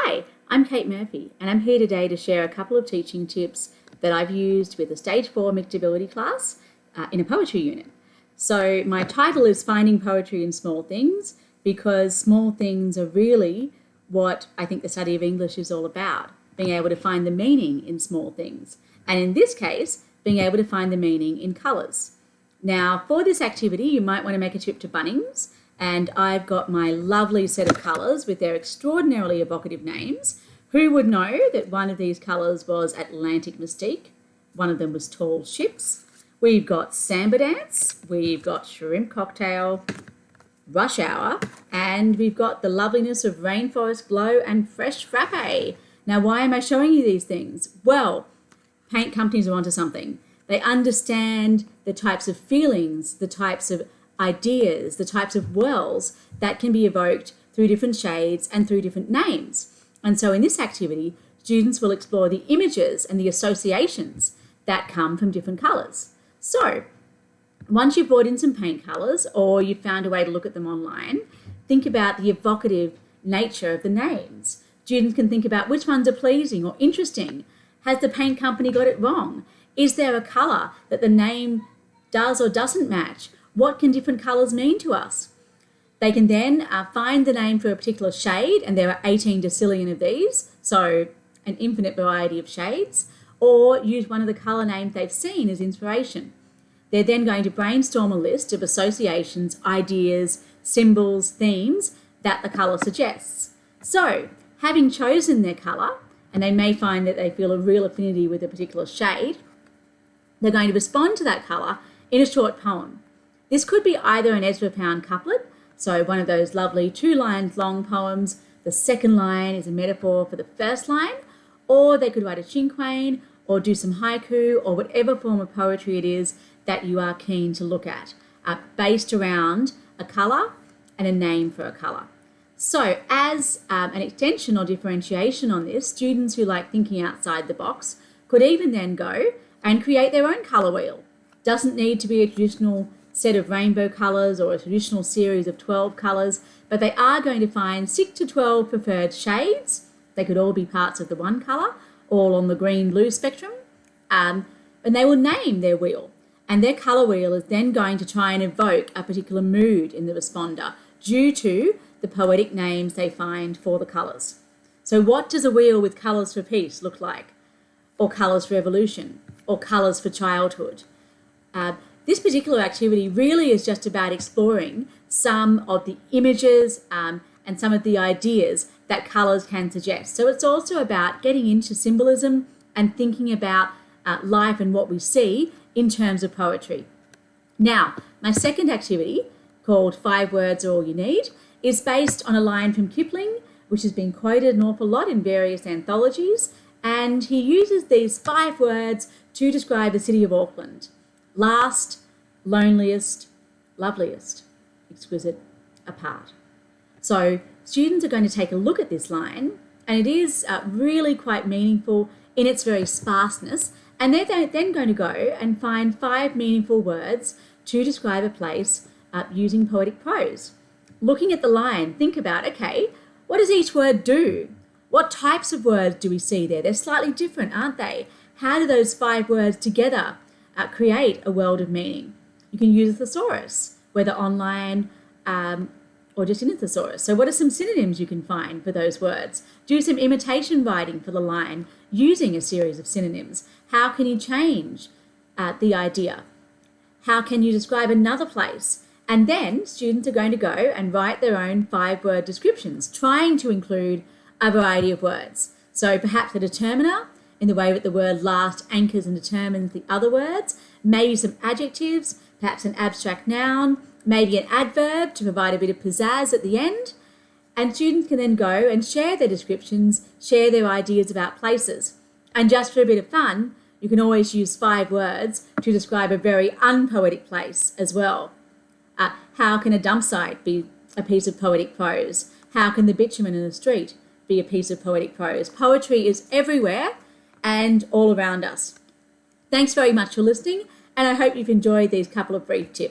Hi, I'm Kate Murphy, and I'm here today to share a couple of teaching tips that I've used with a Stage 4 mixed ability class in a poetry unit. So my title is Finding Poetry in Small Things, because small things are really what I think the study of English is all about, being able to find the meaning in small things. And in this case, being able to find the meaning in colours. Now, for this activity, you might want to make a trip to Bunnings, and I've got my lovely set of colours with their extraordinarily evocative names. Who would know that one of these colours was Atlantic Mystique? One of them was Tall Ships. We've got Samba Dance, we've got Shrimp Cocktail, Rush Hour, and we've got the loveliness of Rainforest Glow and Fresh Frappe. Now, why am I showing you these things? Well, paint companies are onto something. They understand the types of feelings, the types of ideas, the types of wells that can be evoked through different shades and through different names. And so in this activity, students will explore the images and the associations that come from different colours. So once you've brought in some paint colours or you've found a way to look at them online, think about the evocative nature of the names. Students can think about which ones are pleasing or interesting. Has the paint company got it wrong? Is there a colour that the name does or doesn't match? What can different colours mean to us? They can then find the name for a particular shade, and there are 18 decillion of these, so an infinite variety of shades, or use one of the colour names they've seen as inspiration. They're then going to brainstorm a list of associations, ideas, symbols, themes that the colour suggests. So, having chosen their colour, and they may find that they feel a real affinity with a particular shade, they're going to respond to that colour in a short poem. This could be either an Ezra Pound couplet, so one of those lovely 2 lines long poems. The second line is a metaphor for the first line, or they could write a cinquain or do some haiku or whatever form of poetry it is that you are keen to look at, based around a colour and a name for a colour. So as an extension or differentiation on this, students who like thinking outside the box could even then go and create their own colour wheel. Doesn't need to be a traditional set of rainbow colours or a traditional series of 12 colours, but they are going to find 6 to 12 preferred shades. They could all be parts of the one colour, all on the green-blue spectrum, and they will name their wheel. And their colour wheel is then going to try and evoke a particular mood in the responder due to the poetic names they find for the colours. So what does a wheel with colours for peace look like? Or colours for evolution? Or colours for childhood? This particular activity really is just about exploring some of the images and some of the ideas that colours can suggest. So it's also about getting into symbolism and thinking about life and what we see in terms of poetry. Now, my second activity, called 5 Words Are All You Need, is based on a line from Kipling, which has been quoted an awful lot in various anthologies, and he uses these 5 words to describe the city of Auckland. Last, loneliest, loveliest, exquisite, apart. So students are going to take a look at this line, and it is really quite meaningful in its very sparseness, and they're then going to go and find 5 meaningful words to describe a place using poetic prose. Looking at the line, think about, okay, what does each word do? What types of words do we see there? They're slightly different, aren't they? How do those 5 words together create a world of meaning? You can use a thesaurus, whether online or just in a thesaurus. So what are some synonyms you can find for those words? Do some imitation writing for the line using a series of synonyms. How can you change the idea? How can you describe another place? And then students are going to go and write their own 5-word descriptions, trying to include a variety of words. So perhaps a determiner, in the way that the word last anchors and determines the other words, maybe some adjectives, perhaps an abstract noun, maybe an adverb to provide a bit of pizzazz at the end. And students can then go and share their descriptions, share their ideas about places. And just for a bit of fun, you can always use 5 words to describe a very unpoetic place as well. How can a dump site be a piece of poetic prose? How can the bitumen in the street be a piece of poetic prose? Poetry is everywhere and all around us. Thanks very much for listening, and I hope you've enjoyed these couple of brief tips.